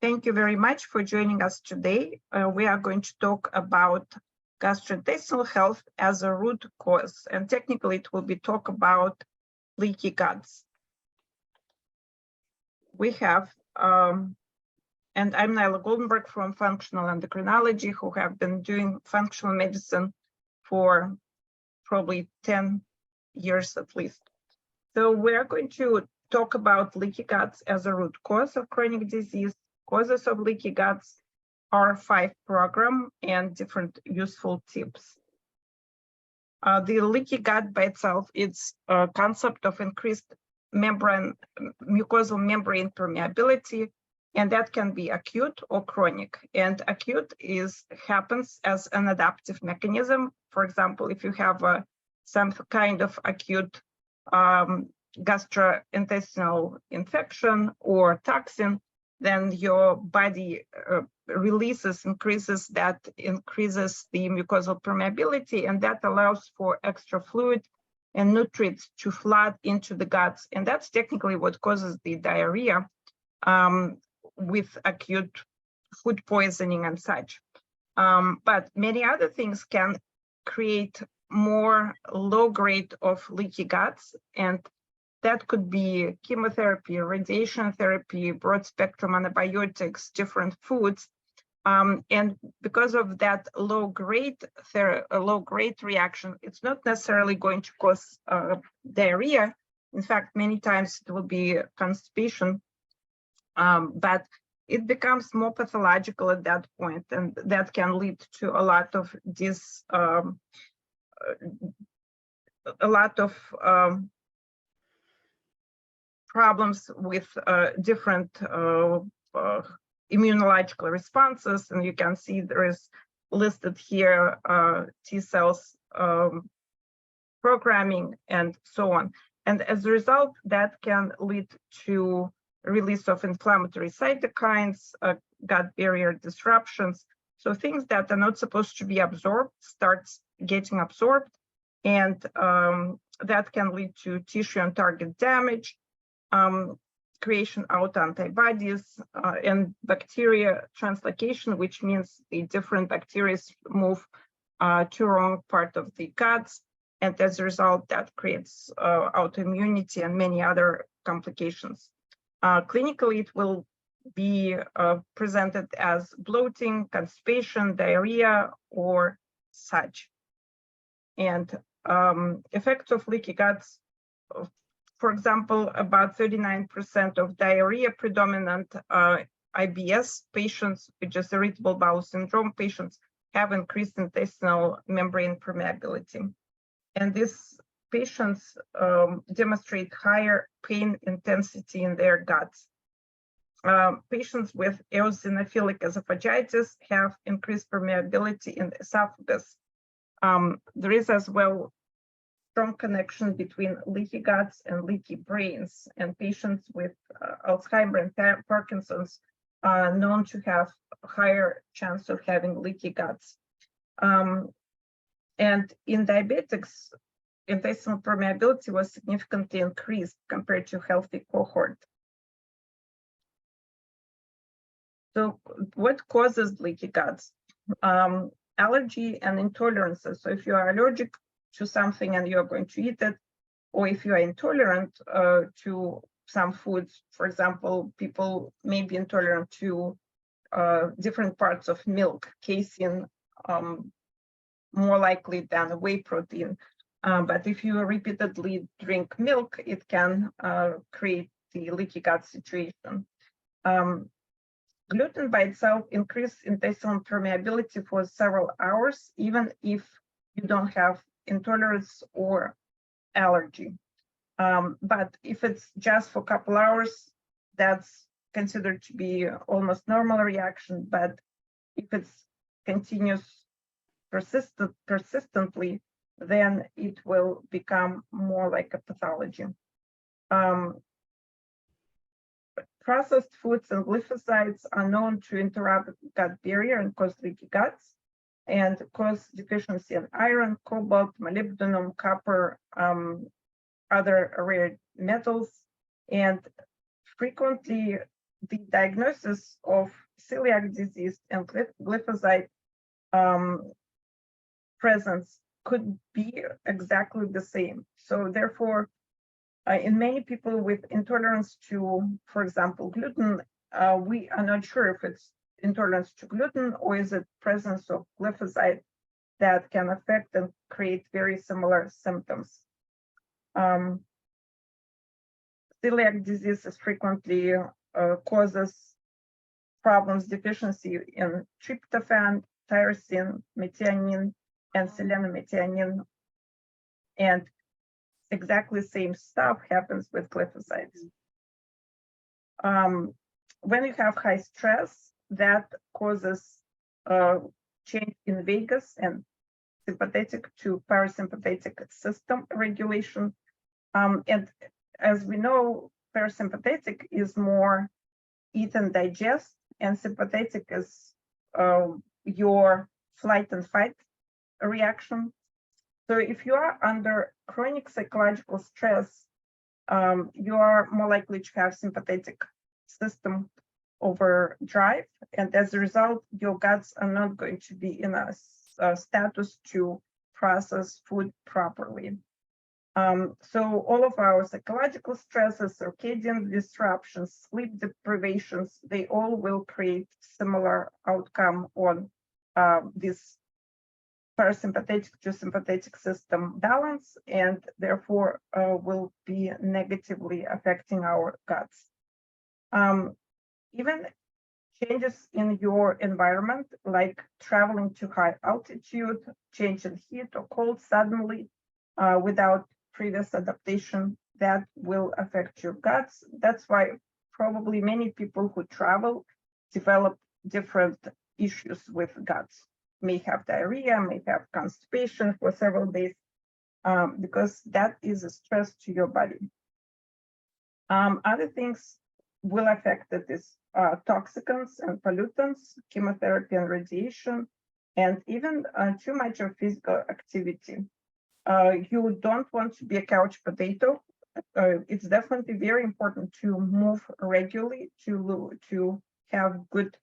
Thank you very much for joining us today. We are going to talk about gastrointestinal health as a root cause, and technically it will be talk about leaky guts. We have, and I'm Nyla Goldenberg from Functional Endocrinology, who have been doing functional medicine for probably 10 years at least. So we are going to talk about leaky guts as a root cause of chronic disease, causes of leaky guts, R5 program, and different useful tips. The leaky gut by itself is a concept of increased mucosal membrane permeability, and that can be acute or chronic. And acute happens as an adaptive mechanism. For example, if you have some kind of acute gastrointestinal infection or toxin, then your body increases the mucosal permeability, and that allows for extra fluid and nutrients to flood into the guts. And that's technically what causes the diarrhea with acute food poisoning and such. But many other things can create more low grade of leaky guts, and that could be chemotherapy, radiation therapy, broad spectrum antibiotics, different foods. And because of that low grade reaction, it's not necessarily going to cause diarrhea. In fact, many times it will be constipation, but it becomes more pathological at that point, and that can lead to a lot of problems with different immunological responses. And you can see there is listed here T cells programming and so on. And as a result, that can lead to release of inflammatory cytokines, gut barrier disruptions. So things that are not supposed to be absorbed starts getting absorbed, and that can lead to tissue and target damage, creation of antibodies, and bacteria translocation, which means the different bacteria move to wrong part of the guts, and as a result, that creates autoimmunity and many other complications. Clinically, it will be presented as bloating, constipation, diarrhea, or such. And effects of leaky guts, for example, about 39% of diarrhea predominant IBS patients, which is irritable bowel syndrome patients, have increased intestinal membrane permeability. And these patients demonstrate higher pain intensity in their guts. Patients with eosinophilic esophagitis have increased permeability in the esophagus. There is as well strong connection between leaky guts and leaky brains, and patients with Alzheimer's and Parkinson's are known to have a higher chance of having leaky guts. And in diabetics, intestinal permeability was significantly increased compared to healthy cohort. So what causes leaky guts? Allergy and intolerances. So if you are allergic to something and you're going to eat it, or if you are intolerant to some foods, for example, people may be intolerant to different parts of milk, casein, more likely than whey protein. But if you repeatedly drink milk, it can create the leaky gut situation. Gluten by itself increases intestinal permeability for several hours, even if you don't have intolerance or allergy. But if it's just for a couple hours, that's considered to be almost normal reaction. But if it's continuous, persistently, then it will become more like a pathology. Processed foods and glyphosates are known to interrupt gut barrier and cause leaky guts, and cause deficiency in iron, cobalt, molybdenum, copper, other rare metals. And frequently the diagnosis of celiac disease and glyphosate presence could be exactly the same. So therefore, in many people with intolerance to, for example, gluten, we are not sure if it's intolerance to gluten or is it presence of glyphosate that can affect and create very similar symptoms. Celiac disease is frequently causes problems, deficiency in tryptophan, tyrosine, methionine, and selenomethionine, and exactly same stuff happens with glyphosate. When you have high stress, that causes change in vagus and sympathetic to parasympathetic system regulation. And as we know, parasympathetic is more eat and digest, and sympathetic is your flight and fight reaction. So if you are under chronic psychological stress, you are more likely to have sympathetic system overdrive, and as a result, your guts are not going to be in a status to process food properly. So all of our psychological stresses, circadian disruptions, sleep deprivations, they all will create similar outcome on this parasympathetic to sympathetic system balance, and therefore will be negatively affecting our guts. Even changes in your environment, like traveling to high altitude, change in heat or cold suddenly without previous adaptation, that will affect your guts. That's why probably many people who travel develop different issues with guts. May have diarrhea, may have constipation for several days, because that is a stress to your body. Other things will affect it is toxins and pollutants, chemotherapy and radiation, and even too much of physical activity. You don't want to be a couch potato. It's definitely very important to move regularly to have good,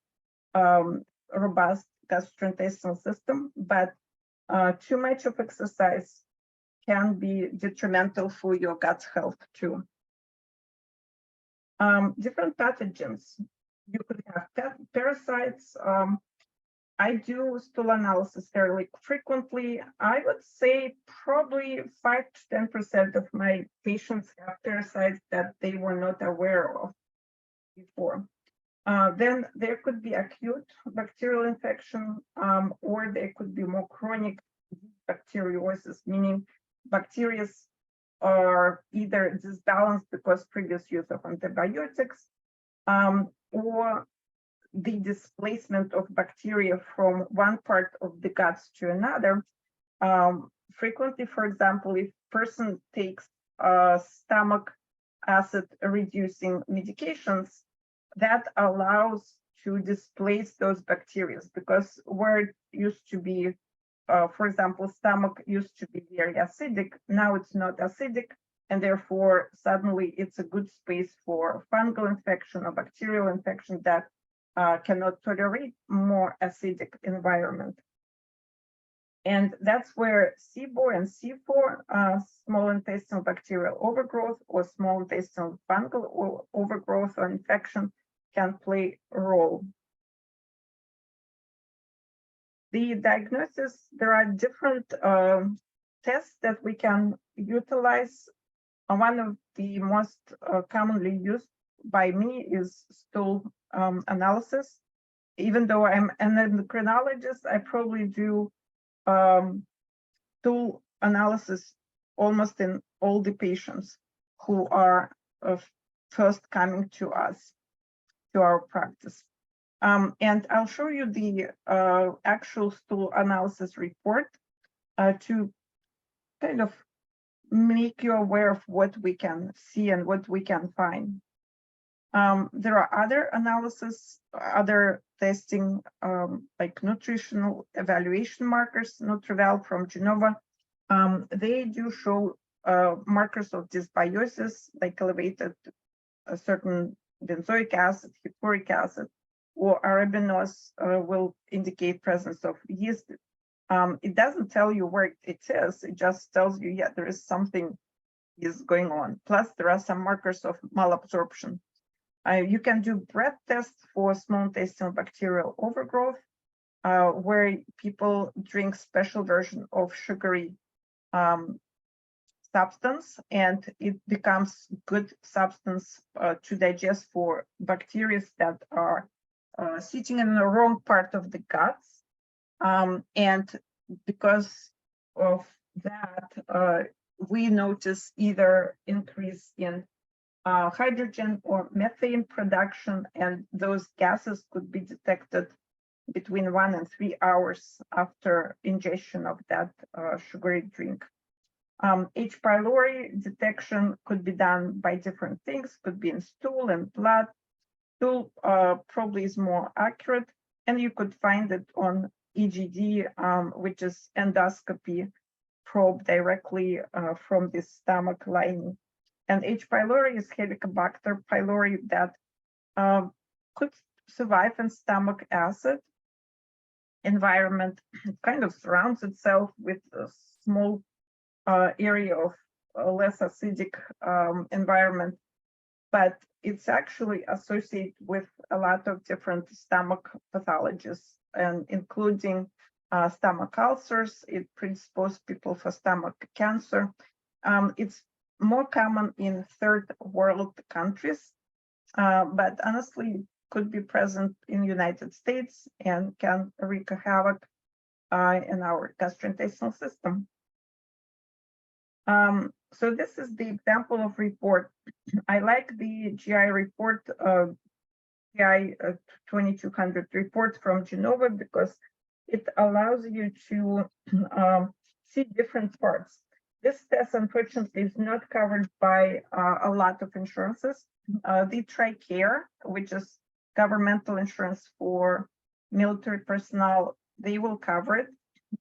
robust gastrointestinal system, but too much of exercise can be detrimental for your gut health too. Different pathogens. You could have parasites. I do stool analysis fairly frequently. I would say probably 5 to 10% of my patients have parasites that they were not aware of before. Then there could be acute bacterial infection, or there could be more chronic bacteriosis, meaning bacteria are either disbalanced because previous use of antibiotics, or the displacement of bacteria from one part of the guts to another. Frequently, for example, if person takes stomach acid reducing medications, that allows to displace those bacteria, because where it used to be, for example, stomach used to be very acidic, now it's not acidic, and therefore suddenly it's a good space for fungal infection or bacterial infection that cannot tolerate more acidic environment. And that's where SIBO and C4, small intestinal bacterial overgrowth or small intestinal fungal overgrowth or infection, can play a role. The diagnosis, there are different tests that we can utilize. One of the most commonly used by me is stool analysis. Even though I'm an endocrinologist, I probably do stool analysis almost in all the patients who are first coming to us, to our practice. And I'll show you the actual stool analysis report to kind of make you aware of what we can see and what we can find. There are other analysis, other testing, like nutritional evaluation markers, NutriVal from Genova. They do show markers of dysbiosis, like elevated certain benzoic acid, hippuric acid, or arabinose will indicate presence of yeast. It doesn't tell you where it is. It just tells you, yeah, there is something is going on. Plus, there are some markers of malabsorption. You can do breath tests for small intestinal bacterial overgrowth, where people drink special version of sugary substance, and it becomes good substance to digest for bacteria that are sitting in the wrong part of the guts. And because of that, we notice either increase in hydrogen or methane production, and those gases could be detected between 1 and 3 hours after ingestion of that sugary drink. H. pylori detection could be done by different things, could be in stool and blood. Stool probably is more accurate, and you could find it on EGD, which is endoscopy probe directly from the stomach lining. And H. pylori is Helicobacter pylori that could survive in stomach acid environment. It kind of surrounds itself with a small area of less acidic environment, but it's actually associated with a lot of different stomach pathologies, and including stomach ulcers. It predisposes people for stomach cancer. It's more common in third world countries, but honestly could be present in the United States and can wreak havoc in our gastrointestinal system. So this is the example of report. I like the GI report, GI 2200 report from Genova, because it allows you to see different parts. This test, unfortunately, is not covered by a lot of insurances. The TRICARE, which is governmental insurance for military personnel, they will cover it,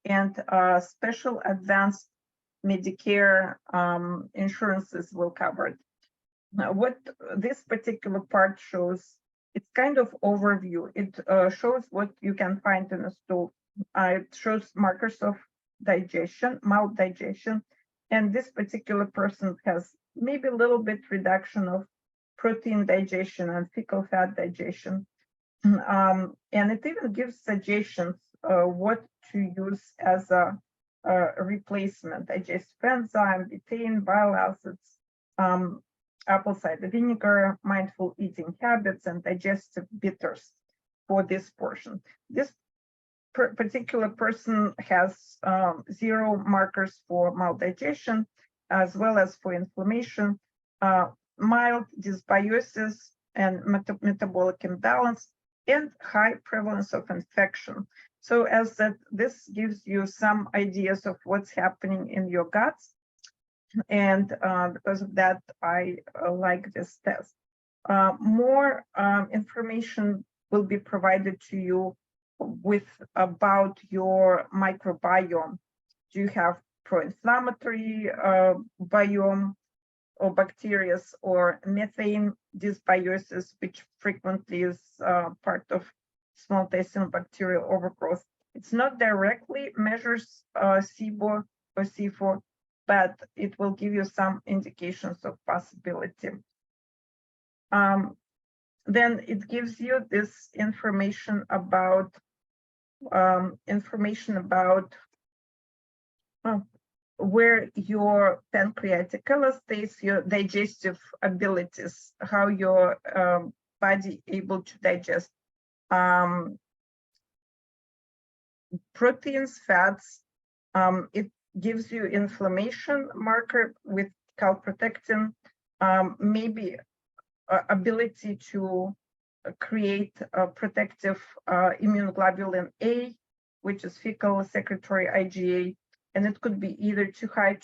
and special advanced Medicare insurances will cover it. Now, what this particular part shows, it's kind of overview. It shows what you can find in a stool. It shows markers of digestion, maldigestion, and this particular person has maybe a little bit reduction of protein digestion and fecal fat digestion. And it even gives suggestions what to use as a replacement: digestive enzyme, betaine, bile acids, apple cider vinegar, mindful eating habits, and digestive bitters for this portion. This particular person has 0 markers for maldigestion, as well as for inflammation, mild dysbiosis and metabolic imbalance, and high prevalence of infection. So as that, this gives you some ideas of what's happening in your guts. And because of that, I like this test. More information will be provided to you about your microbiome. Do you have pro-inflammatory biome or bacteria, or methane dysbiosis, which frequently is part of small intestinal bacterial overgrowth? It's not directly measures SIBO or C4, but it will give you some indications of possibility. Then it gives you this information about where your pancreatic elastase, your digestive abilities, how your body able to digest proteins, fats. It gives you inflammation marker with calprotectin, maybe ability to create a protective immunoglobulin A, which is fecal secretory IgA, and it could be either too high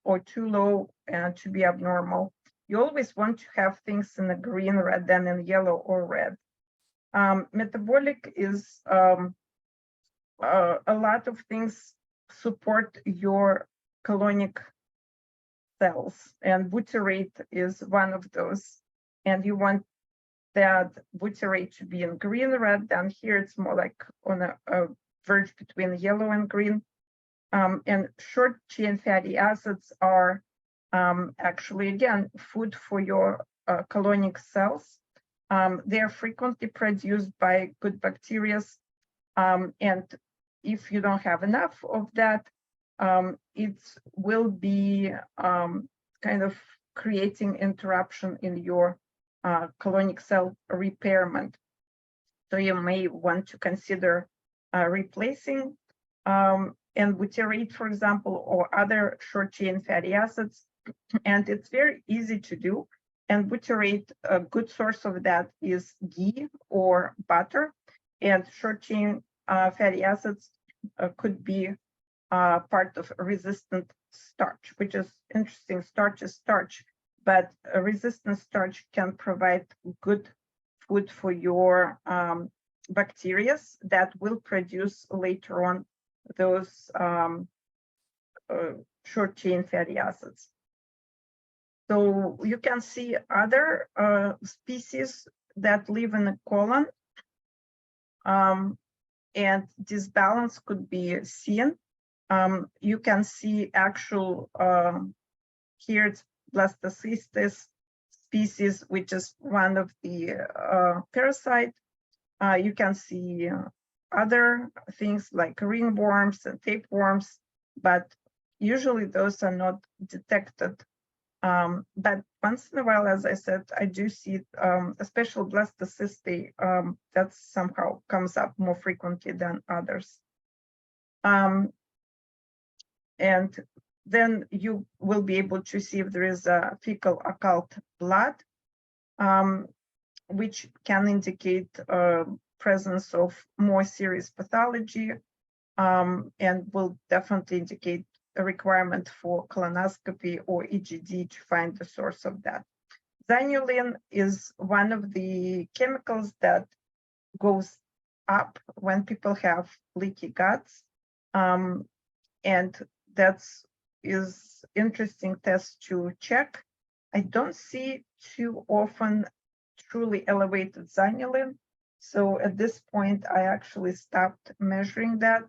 or too low to be abnormal. You always want to have things in the green rather than in yellow or red. Metabolic is a lot of things support your colonic cells, and butyrate is one of those. And you want that butyrate to be in green rather than here. It's more like on a verge between yellow and green. And short chain fatty acids are actually, again, food for your colonic cells. They are frequently produced by good bacteria. And if you don't have enough of that, it will be kind of creating interruption in your colonic cell repairment. So you may want to consider replacing and butyrate, for example, or other short chain fatty acids. And it's very easy to do. And butyrate, a good source of that is ghee or butter. And short chain fatty acids could be part of resistant starch, which is interesting. Starch is starch, but a resistant starch can provide good food for your bacteria that will produce later on those short chain fatty acids. So you can see other species that live in the colon, and this balance could be seen. You can see actual, here it's blastocystis species, which is one of the parasite. You can see other things like ringworms and tapeworms, but usually those are not detected. But once in a while, as I said, I do see a special blastocystis that somehow comes up more frequently than others. And then you will be able to see if there is a fecal occult blood, which can indicate presence of more serious pathology, and will definitely indicate a requirement for colonoscopy or EGD to find the source of that. Zanulin is one of the chemicals that goes up when people have leaky guts, and that's is interesting test to check. I don't see too often truly elevated zanulin, so at this point I actually stopped measuring that,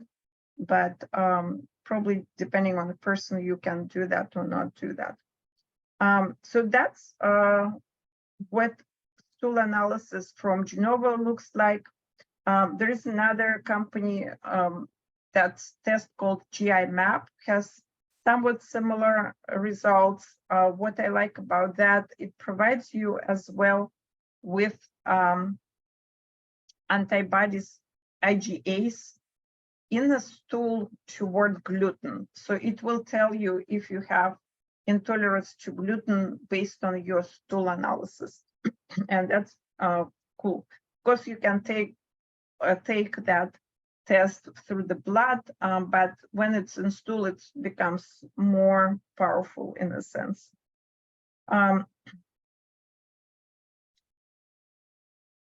but probably depending on the person, you can do that or not do that. So that's what stool analysis from Genova looks like. There is another company that's test called GI Map, has somewhat similar results. What I like about that, it provides you as well with antibodies, IgAs, in the stool toward gluten. So it will tell you if you have intolerance to gluten based on your stool analysis. And that's cool. Of course, you can take that test through the blood, but when it's in stool, it becomes more powerful in a sense.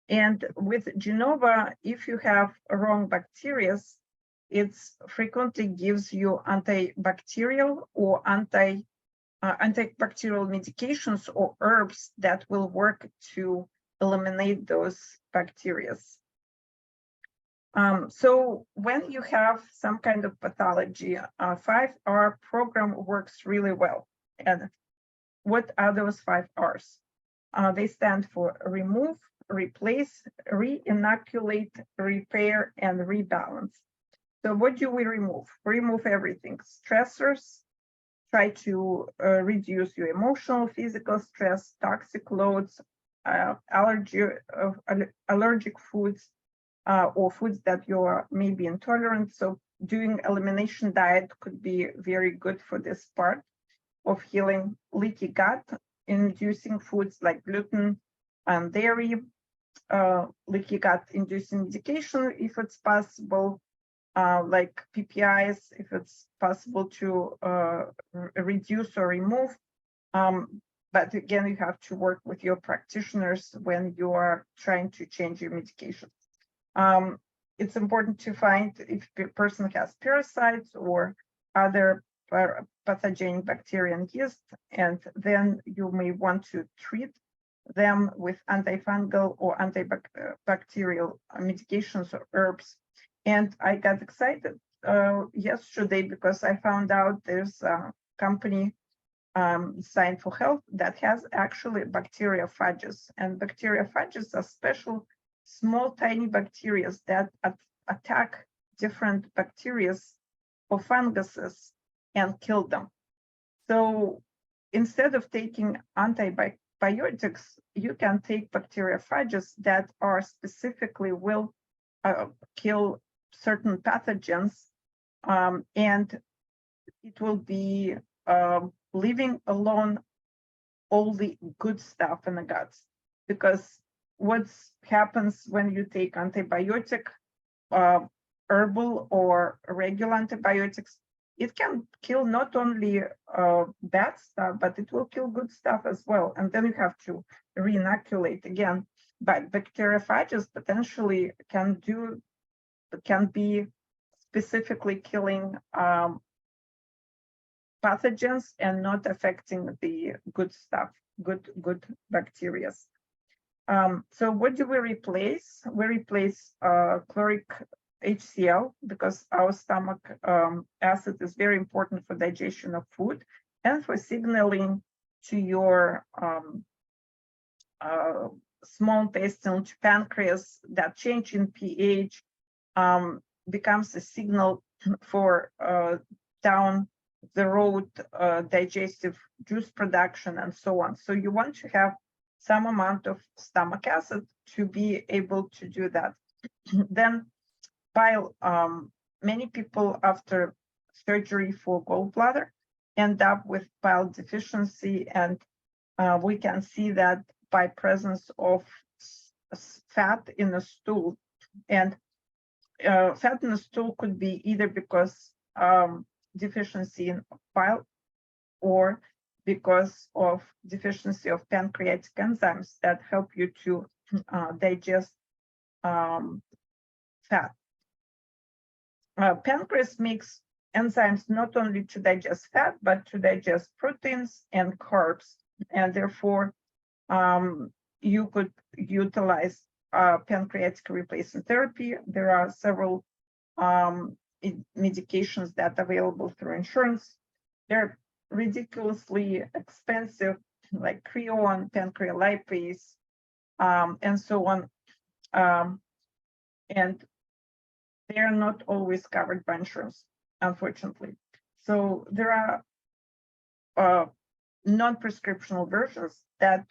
And with Genova, if you have wrong bacteria, it frequently gives you antibacterial or antibacterial medications or herbs that will work to eliminate those bacteria. So when you have some kind of pathology, 5R program works really well. And what are those 5 R's? They stand for remove, replace, re-inoculate, repair, and rebalance. So what do we remove? Remove everything. Stressors, try to reduce your emotional, physical stress, toxic loads, allergic foods, or foods that you are maybe intolerant. So doing elimination diet could be very good for this part of healing. Leaky gut, inducing foods like gluten and dairy, leaky gut inducing medication if it's possible, like PPIs if it's possible to reduce or remove. But again, you have to work with your practitioners when you are trying to change your medication. It's important to find if the person has parasites or other pathogenic bacteria and yeast, and then you may want to treat them with antifungal or antibacterial medications or herbs. And I got excited yesterday because I found out there's a company, Sign for Health, that has actually bacteriophages. And bacteriophages are special, small, tiny bacteria that attack different bacteria or funguses and kill them. So instead of taking antibiotics, you can take bacteriophages that are specifically will kill certain pathogens, and it will be leaving alone all the good stuff in the guts. Because what happens when you take antibiotic, herbal or regular antibiotics, it can kill not only bad stuff, but it will kill good stuff as well. And then you have to re-inoculate again. But bacteriophages potentially can be specifically killing pathogens and not affecting the good stuff, good bacteria. So what do we replace? We replace chloric HCl because our stomach acid is very important for digestion of food and for signaling to your small intestine, to pancreas. That change in pH becomes a signal for down the road digestive juice production and so on. So you want to have some amount of stomach acid to be able to do that. Then bile, many people after surgery for gallbladder end up with bile deficiency, and we can see that by presence of fat in the stool. And fat in the stool could be either because deficiency in bile or because of deficiency of pancreatic enzymes that help you to digest fat. Pancreas makes enzymes not only to digest fat, but to digest proteins and carbs. And therefore, you could utilize pancreatic replacement therapy. There are several medications that are available through insurance. They're ridiculously expensive, like Creon, pancreolipase, and so on. And they are not always covered by insurance, unfortunately. So there are non-prescriptional versions that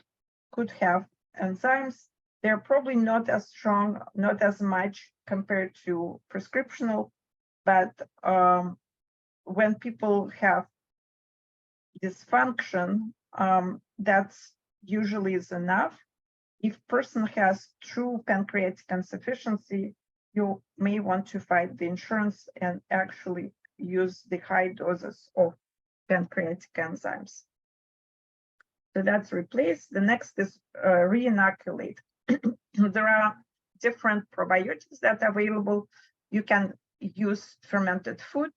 could have enzymes. They're probably not as strong, not as much compared to prescriptional, but when people have dysfunction, that's usually is enough. If person has true pancreatic insufficiency, you may want to fight the insurance and actually use the high doses of pancreatic enzymes. So that's replaced. The next is re-inoculate. There are different probiotics that are available. You can use fermented food,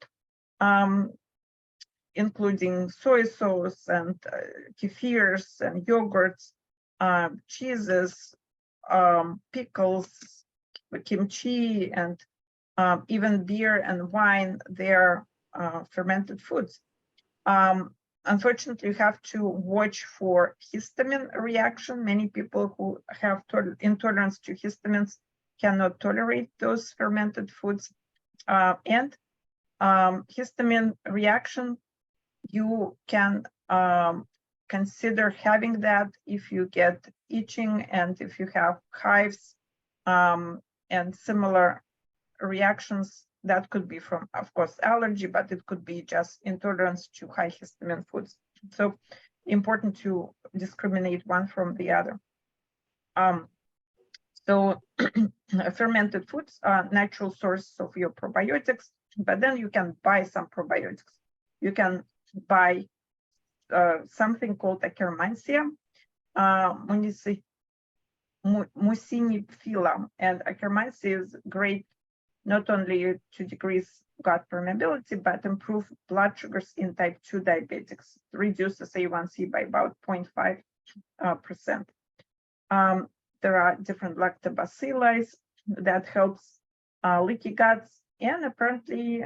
including soy sauce and kefirs and yogurts, cheeses, pickles, kimchi, and even beer and wine. They're fermented foods. Unfortunately, you have to watch for histamine reaction. Many people who have intolerance to histamines cannot tolerate those fermented foods. And histamine reaction, you can consider having that if you get itching and if you have hives and similar reactions. That could be from, of course, allergy, but it could be just intolerance to high histamine foods. So important to discriminate one from the other. So fermented foods are natural source of your probiotics, but then you can buy some probiotics. You can buy something called Akkermansia, Muciniphylla, and Akkermansia is great not only to decrease gut permeability, but improve blood sugars in type 2 diabetics, reduces A1C by about 0.5%. There are different lactobacilli that helps leaky guts, and apparently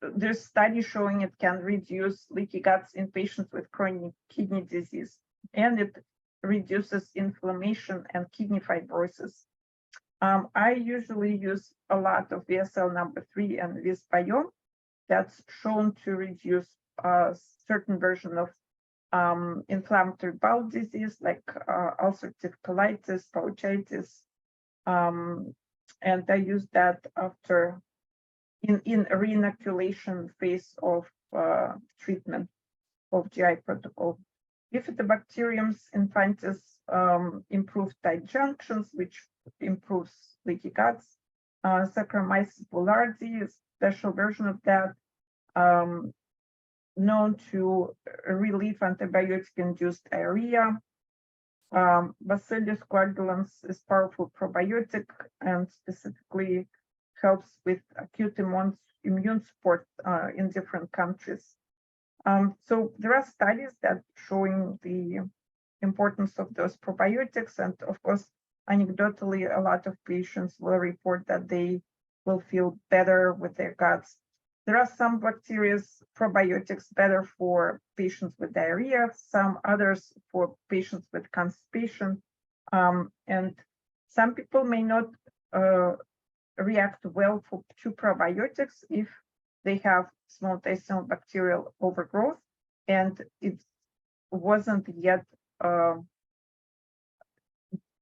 there's study showing it can reduce leaky guts in patients with chronic kidney disease, and it reduces inflammation and kidney fibrosis. I usually use a lot of VSL number 3 and Visbiome. That's shown to reduce a certain version of inflammatory bowel disease like ulcerative colitis, pouchitis, and I use that after in a reinoculation phase of treatment of GI protocol. Bifidobacterium infantis improves tight junctions, which improves leaky guts. Saccharomyces boulardii, a special version of that, known to relieve antibiotic-induced diarrhea. Bacillus coagulans is powerful probiotic and specifically helps with acute immune support in different countries. So there are studies that showing the importance of those probiotics, and of course, anecdotally, a lot of patients will report that they will feel better with their guts. There are some bacteria probiotics better for patients with diarrhea, some others for patients with constipation, and some people may not react well to probiotics if they have small intestinal bacterial overgrowth and it wasn't yet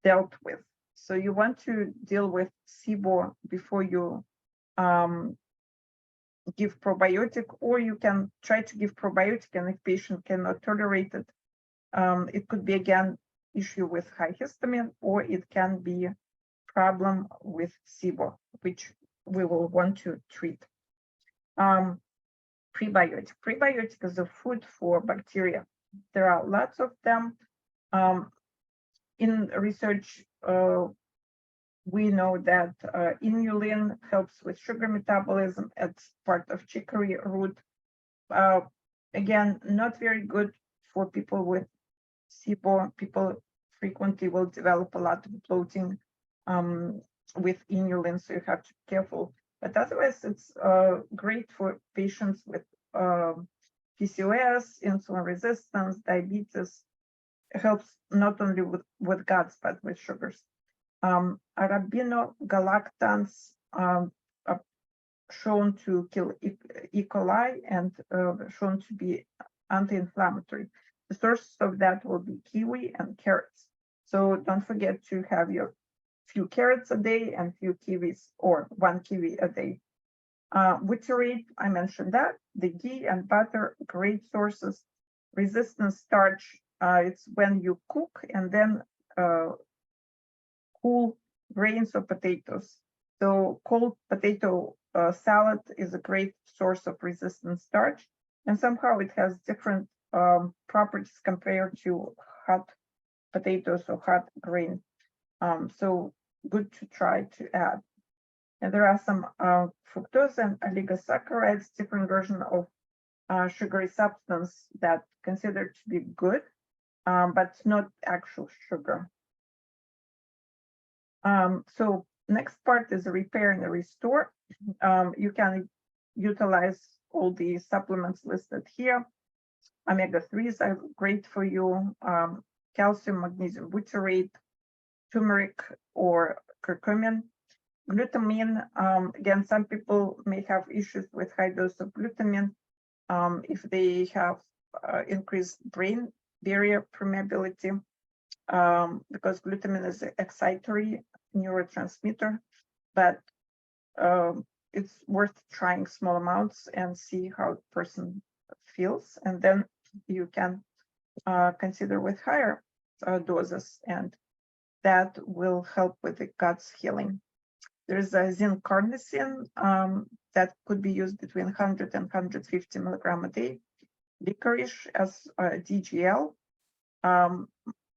dealt with. So you want to deal with SIBO before you give probiotic, or you can try to give probiotic, and if patient cannot tolerate it, it could be again issue with high histamine, or it can be problem with SIBO, which we will want to treat. Prebiotic. Prebiotic is a food for bacteria. There are lots of them. In research, we know that inulin helps with sugar metabolism. It's part of chicory root. Again, not very good for people with SIBO. People frequently will develop a lot of bloating with inulin, so you have to be careful. But otherwise, it's great for patients with PCOS, insulin resistance, diabetes. It helps not only with guts, but with sugars. Arabinogalactans are shown to kill E. coli and shown to be anti-inflammatory. The sources of that will be kiwi and carrots. So don't forget to have your few carrots a day and few kiwis, or 1 kiwi a day. Butyrate, I mentioned that. The ghee and butter, great sources. Resistant starch, it's when you cook and then cool grains or potatoes. So cold potato salad is a great source of resistant starch, and somehow it has different properties compared to hot potatoes or hot grain. So good to try to add. And there are some fructose and oligosaccharides, different version of sugary substance that considered to be good, but not actual sugar. So next part is repair and restore. You can utilize all the supplements listed here. Omega-3s are great for you. Calcium, magnesium butyrate, turmeric, or curcumin. Glutamine, again, some people may have issues with high dose of glutamine if they have increased brain barrier permeability, because glutamine is an excitatory neurotransmitter, but it's worth trying small amounts and see how the person feels, and then you can consider with higher doses, and that will help with the guts healing. There's a zinc carnosine that could be used between 100 and 150 milligram a day. Licorice as DGL.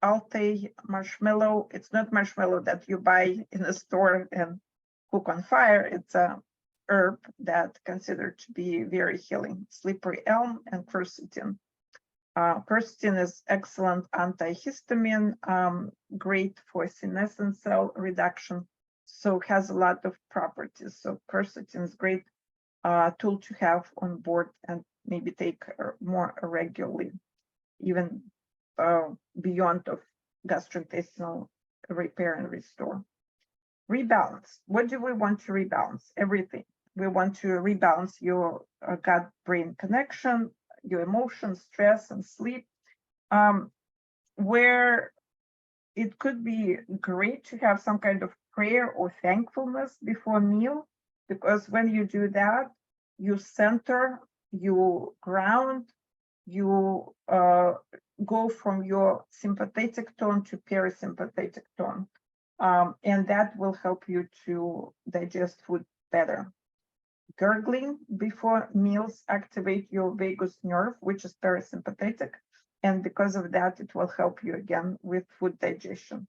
Altai marshmallow, it's not marshmallow that you buy in a store and cook on fire. It's a herb that considered to be very healing. Slippery elm and quercetin. Quercetin is excellent antihistamine, great for senescent cell reduction, so has a lot of properties. So quercetin is great tool to have on board and maybe take more regularly, even beyond of gastrointestinal repair and restore. Rebalance. What do we want to rebalance? Everything. We want to rebalance your gut-brain connection, your emotions, stress, and sleep. Where it could be great to have some kind of prayer or thankfulness before a meal, because when you do that, you center, you ground, you go from your sympathetic tone to parasympathetic tone. And that will help you to digest food better. Gurgling before meals activate your vagus nerve, which is parasympathetic. And because of that, it will help you again with food digestion.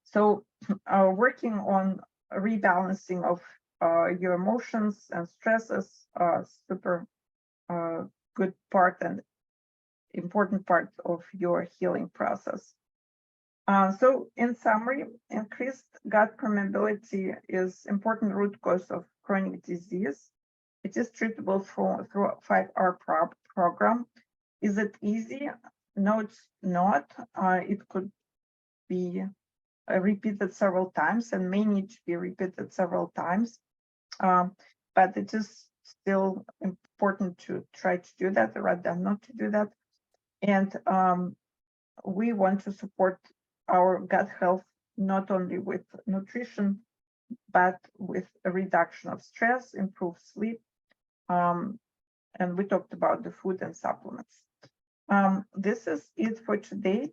So working on rebalancing of your emotions and stresses, super good part and important part of your healing process. So in summary, increased gut permeability is important root cause of chronic disease. It is treatable through a 5-hour program. Is it easy? No, it's not. It could be repeated several times and may need to be repeated several times. But it is still important to try to do that rather than not to do that. And we want to support our gut health not only with nutrition, but with a reduction of stress, improved sleep, and we talked about the food and supplements. This is it for today.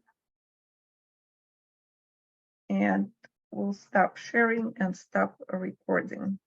And we'll stop sharing and stop recording.